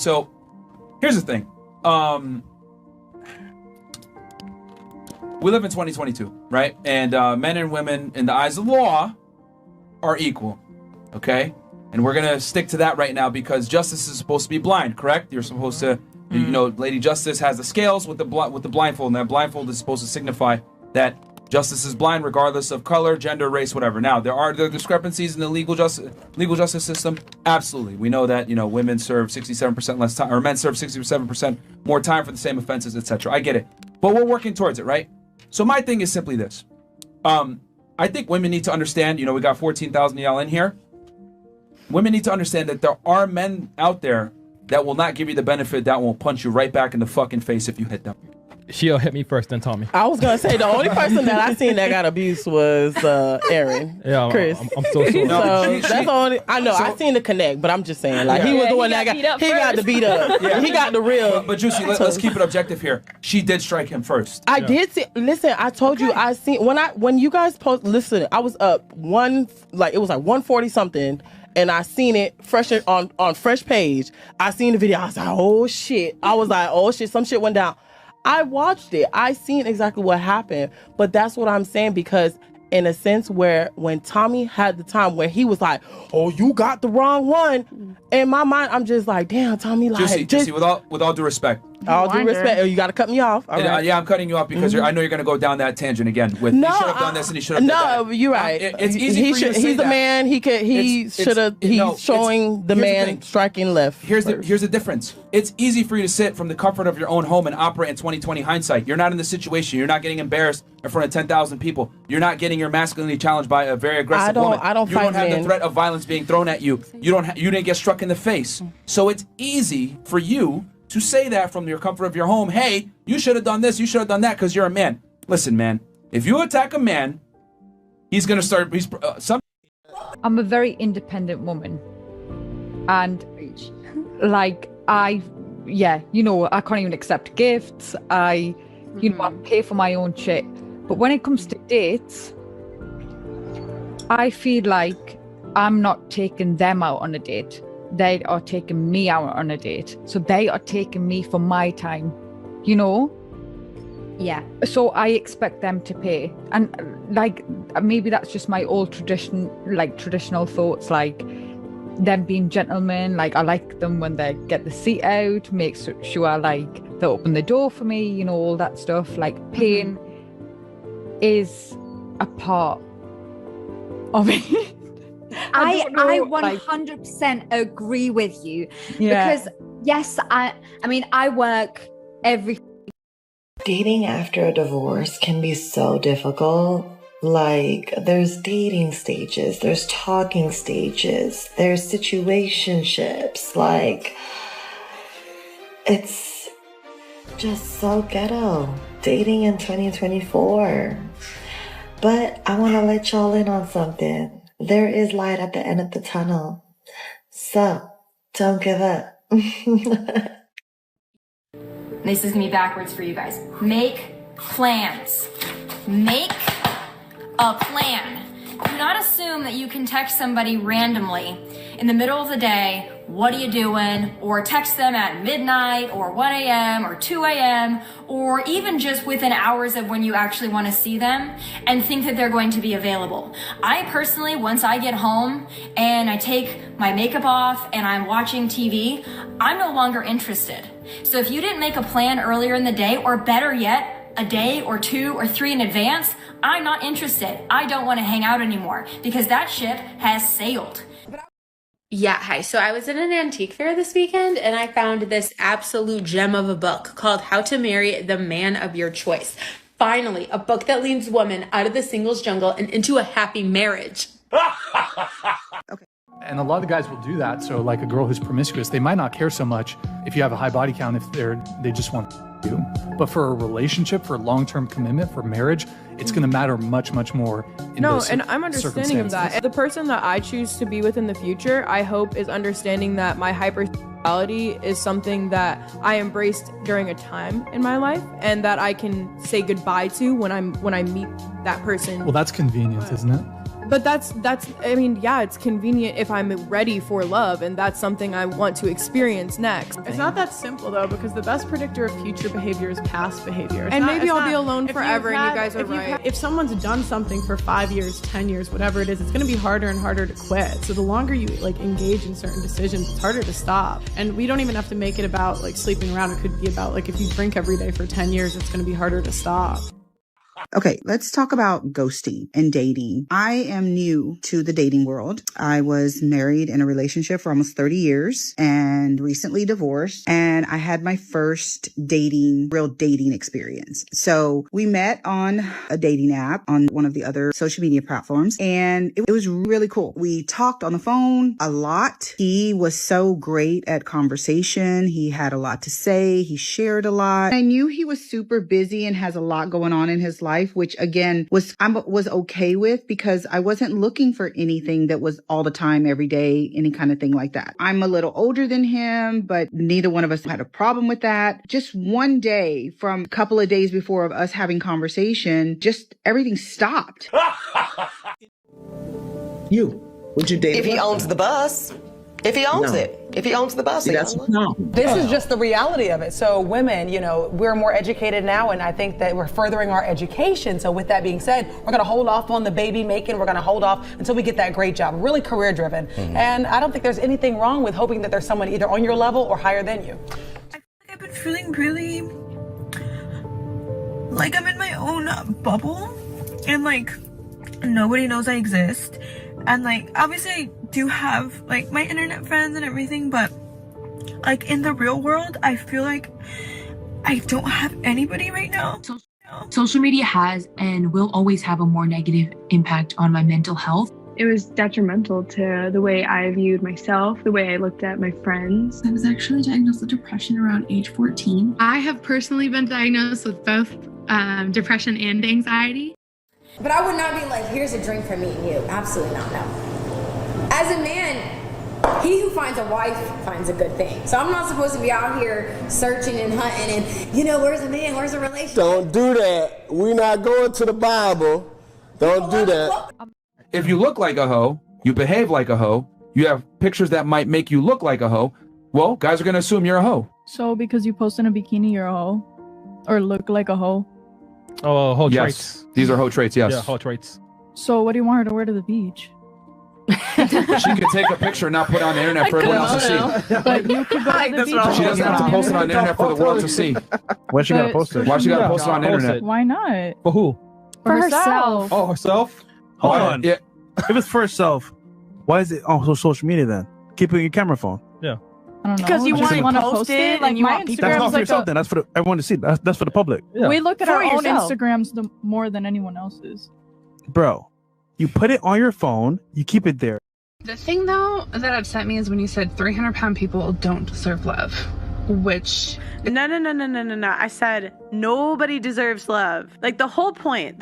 So here's the thing. We live in 2022, right? And men and women, in the eyes of the law, are equal, okay? And we're gonna stick to that right now because justice is supposed to be blind, correct? You're supposed to, you know, Lady Justice has the scales with the blindfold, and that blindfold is supposed to signify that justice is blind regardless of color, gender, race, whatever. Now, there are discrepancies in the legal justice system. Absolutely. We know that, you know, women serve 67% less time, or men serve 67% more time for the same offenses, etc. I get it. But we're working towards it, right? So my thing is simply this. I think women need to understand, you know, we got 14,000 of y'all in here. Women need to understand that there are men out there that will not give you the benefit, that will punch you right back in the fucking face if you hit them. She'll hit me first, then Tommy. I was gonna say the only person that I seen that got abused was Aaron. Yeah, Chris. I'm so sorry. So that's the only. I know. I seen the connect, but I'm just saying, like, he was the one that got the beat up. Yeah. He got the real. But Juicy, let's keep it objective here. She did strike him first. I did see. Listen, I told you. I seen when you guys post. Listen, I was up it was like 140 something. And I seen it fresh on Fresh Page. I seen the video. I was like, oh shit. Some shit went down. I watched it. I seen exactly what happened. But that's what I'm saying, because in a sense where when Tommy had the time where he was like, oh, you got the wrong one. In my mind, I'm just like, damn, Tommy, like. Juicy, with all due respect. All due respect. You got to cut me off. All right. Yeah, I'm cutting you off because I know you're going to go down that tangent again with he should have done this and he should have done that. No, you're right. It's easy for you to say he's that. a man. He's showing the man striking left. Here's the difference. It's easy for you to sit from the comfort of your own home and operate in 2020 hindsight. You're not in the situation. You're not getting embarrassed in front of 10,000 people. You're not getting your masculinity challenged by a very aggressive woman. I don't You fight don't have men. the threat of violence being thrown at you. You didn't get struck in the face. So it's easy for you to say that from your comfort of your home. Hey, you should have done this, you should have done that because you're a man. Listen, man, if you attack a man, he's gonna start. I'm a very independent woman, and like I can't even accept gifts. I pay for my own shit. But when it comes to dates, I feel like I'm not taking them out on a date. They are taking me out on a date. So they are taking me for my time, you know? Yeah. So I expect them to pay. And like, maybe that's just my old traditional thoughts, like them being gentlemen. Like, I like them when they get the seat out, make sure like they open the door for me, you know, all that stuff. Like, paying is a part of it. I 100% agree with you. Yeah. Because yes, I mean I work every. Dating after a divorce can be so difficult. Like, there's dating stages, there's talking stages, there's situationships. Like, it's just so ghetto. Dating in 2024. But I want to let y'all in on something. There is light at the end of the tunnel. So, don't give up. This is gonna be backwards for you guys. Make plans. Make a plan. Do not assume that you can text somebody randomly in the middle of the day, what are you doing? Or text them at midnight or 1 a.m. or 2 a.m. or even just within hours of when you actually want to see them and think that they're going to be available. I personally, once I get home and I take my makeup off and I'm watching TV, I'm no longer interested. So if you didn't make a plan earlier in the day, or better yet, a day or 2 or 3 in advance, I'm not interested. I don't want to hang out anymore because that ship has sailed. Yeah, hi. So I was in an antique fair this weekend and I found this absolute gem of a book called How to Marry the Man of Your Choice. Finally, a book that leads women out of the singles jungle and into a happy marriage. Okay. And a lot of the guys will do that. So like a girl who's promiscuous, they might not care so much if you have a high body count, if they just want you. But for a relationship, for long-term commitment, for marriage, it's going to matter much, much more. And I'm understanding of that. The person that I choose to be with in the future, I hope, is understanding that my hypersexuality is something that I embraced during a time in my life, and that I can say goodbye to when I meet that person. Well, that's convenient, isn't it? But that's I mean, yeah, it's convenient if I'm ready for love, and that's something I want to experience next. It's not that simple though, because the best predictor of future behavior is past behavior. And maybe I'll be alone forever, and you guys are right. If someone's done something for 5 years, 10 years, whatever it is, it's going to be harder and harder to quit. So the longer you like engage in certain decisions, it's harder to stop. And we don't even have to make it about like sleeping around. It could be about like if you drink every day for 10 years, it's going to be harder to stop. Okay, let's talk about ghosting and dating. I am new to the dating world. I was married in a relationship for almost 30 years and recently divorced. And I had my first real dating experience. So we met on a dating app on one of the other social media platforms. And it was really cool. We talked on the phone a lot. He was so great at conversation. He had a lot to say. He shared a lot. I knew he was super busy and has a lot going on in his life, which again I was okay with because I wasn't looking for anything that was all the time, every day, any kind of thing like that. I'm a little older than him, but neither one of us had a problem with that. Just one day from a couple of days before of us having conversation, just everything stopped. Would you date? If he owns the bus. If he owns it. If he owns the bus, This is just the reality of it. So women, we're more educated now, and I think that we're furthering our education. So with that being said, we're going to hold off on the baby making. We're going to hold off until we get that great job, really career driven. Mm-hmm. And I don't think there's anything wrong with hoping that there's someone either on your level or higher than you. I feel like I've been feeling really like I'm in my own bubble, and like nobody knows I exist. And like obviously I do have like my internet friends and everything, but like in the real world I feel like I don't have anybody right now. Social media has and will always have a more negative impact on my mental health. It was detrimental to the way I viewed myself, the way I looked at my friends. I was actually diagnosed with depression around age 14. I have personally been diagnosed with both depression and anxiety. But I would not be like, here's a drink for me and you. Absolutely not, no. As a man, he who finds a wife finds a good thing. So I'm not supposed to be out here searching and hunting and, where's a man, where's a relationship? Don't do that. We're not going to the Bible. Don't do that. If you look like a hoe, you behave like a hoe, you have pictures that might make you look like a hoe, well, guys are going to assume you're a hoe. So because you post in a bikini, you're a hoe? Or look like a hoe? Oh, hoe yes. traits. These are hoe traits, yes. Yeah, hoe traits. So what do you want her to wear to the beach? She could take a picture and not put it on the internet for everyone else to see. But you could go to the beach. She doesn't have to post it on the internet for the world to see. When's she gonna post it? Why she gotta post it on the internet? Why not? For who? For herself. Oh, herself? Hold on. Yeah. If it's for herself, why is it on social media then? Keep it in your camera phone. Yeah. I don't know. Because you want to post it, like you my want people. That's Instagram not is for like yourself then. That's for everyone to see. That's for the public. Yeah. We look at For our own yourself. Instagrams more than anyone else's. Bro, you put it on your phone, you keep it there. The thing, though, that upset me is when you said 300-pound people don't deserve love, which... No. I said nobody deserves love. Like the whole point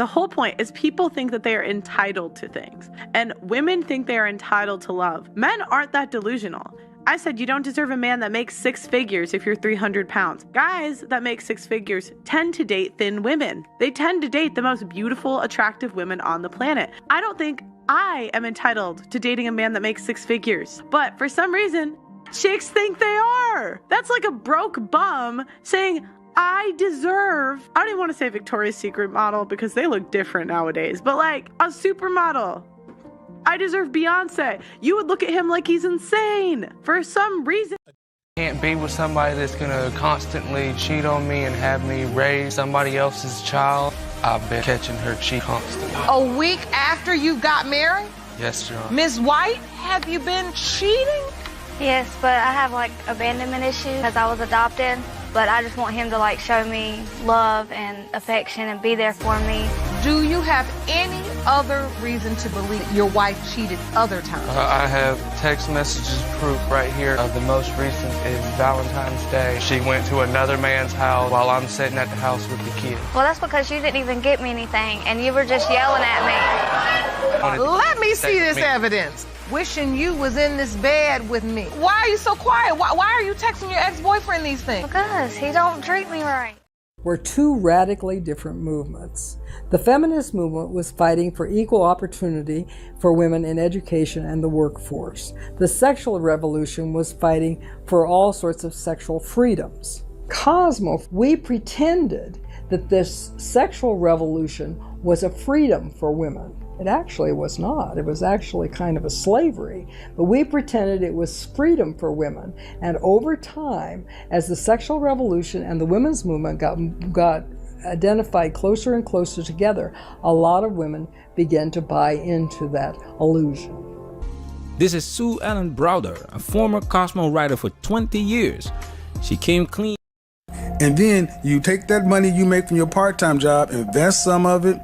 is people think that they are entitled to things. And women think they are entitled to love. Men aren't that delusional. I said you don't deserve a man that makes 6 figures if you're 300 pounds. Guys that make 6 figures tend to date thin women. They tend to date the most beautiful, attractive women on the planet. I don't think I am entitled to dating a man that makes 6 figures. But for some reason, chicks think they are. That's like a broke bum saying, I don't even want to say Victoria's Secret model because they look different nowadays, but like a supermodel. I deserve Beyonce. You would look at him like he's insane for some reason. Can't be with somebody that's gonna constantly cheat on me and have me raise somebody else's child. I've been catching her cheat constantly. A week after you got married? Yes, Your Honor. Ms. White, have you been cheating? Yes, but I have like abandonment issues because I was adopted. But I just want him to like show me love and affection and be there for me. Do you have any other reason to believe your wife cheated other times? I have text messages proof right here. The most recent is Valentine's Day. She went to another man's house while I'm sitting at the house with the kid. Well, that's because you didn't even get me anything and you were just yelling at me. Let me see this evidence. Wishing you was in this bed with me. Why are you so quiet? Why are you texting your ex-boyfriend these things? Because he don't treat me right. were two radically different movements. The feminist movement was fighting for equal opportunity for women in education and the workforce. The sexual revolution was fighting for all sorts of sexual freedoms. Cosmo, we pretended that this sexual revolution was a freedom for women. It actually was not. It was actually kind of a slavery. But we pretended it was freedom for women. And over time, as the sexual revolution and the women's movement got identified closer and closer together, a lot of women began to buy into that illusion. This is Sue Ellen Browder, a former Cosmo writer for 20 years. She came clean. And then you take that money you make from your part-time job, invest some of it,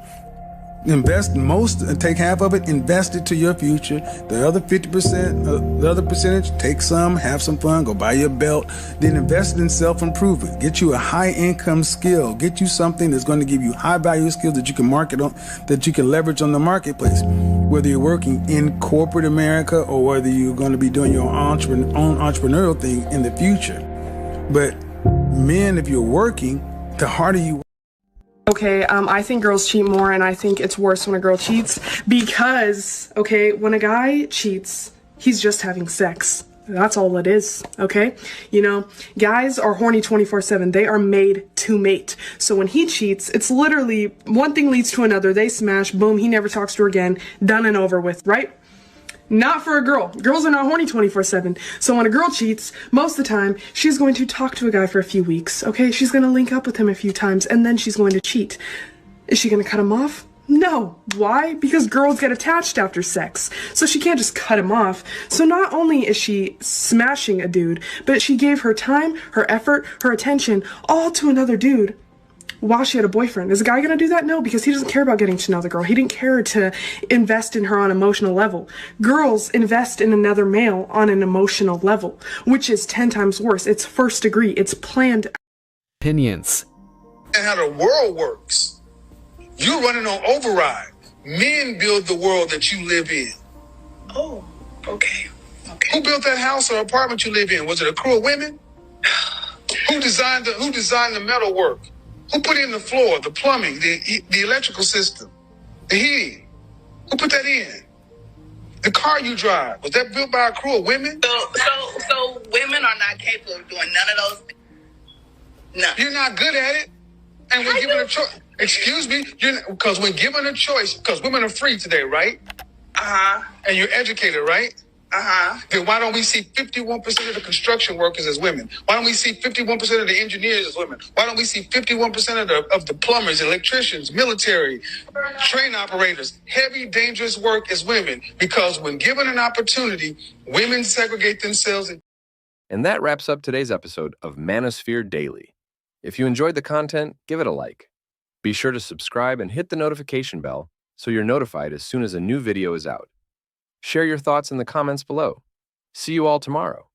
invest most, take half of it, invest it to your future. The other 50%, the other percentage, take some, have some fun, go buy your belt, then invest in self-improvement. Get you a high-income skill. Get you something that's going to give you high-value skills that you can market on, that you can leverage on the marketplace. Whether you're working in corporate America or whether you're going to be doing your own entrepreneurial thing in the future. But men, if you're working, the harder you work. Okay, I think girls cheat more, and I think it's worse when a girl cheats because, okay, when a guy cheats, he's just having sex. That's all it is, okay? You know, guys are horny 24/7. They are made to mate. So when he cheats, it's literally one thing leads to another. They smash, boom, he never talks to her again, done and over with, right? Not for a girl. Girls are not horny 24/7. So when a girl cheats, most of the time, she's going to talk to a guy for a few weeks, okay? She's going to link up with him a few times, and then she's going to cheat. Is she going to cut him off? No. Why? Because girls get attached after sex. So she can't just cut him off. So not only is she smashing a dude, but she gave her time, her effort, her attention, all to another dude while she had a boyfriend. Is a guy gonna do that? No, because he doesn't care about getting to know the girl. He didn't care to invest in her on an emotional level. Girls invest in another male on an emotional level, which is 10 times worse. It's first degree. It's planned. Opinions. And how the world works. You're running on override. Men build the world that you live in. Oh, okay. Who built that house or apartment you live in? Was it a crew of women? Who designed the metal work? Who put in the floor, the plumbing, the electrical system, the heating? Who put that in? The car you drive, was that built by a crew of women? So women are not capable of doing none of those things? No. You're not good at it. And when given a choice, excuse me, because when given a choice, because women are free today, right? Uh-huh. And you're educated, right? Uh-huh. Then why don't we see 51% of the construction workers as women? Why don't we see 51% of the engineers as women? Why don't we see 51% of the plumbers, electricians, military, train operators, heavy, dangerous work as women? Because when given an opportunity, women segregate themselves. And that wraps up today's episode of Manosphere Daily. If you enjoyed the content, give it a like. Be sure to subscribe and hit the notification bell so you're notified as soon as a new video is out. Share your thoughts in the comments below. See you all tomorrow.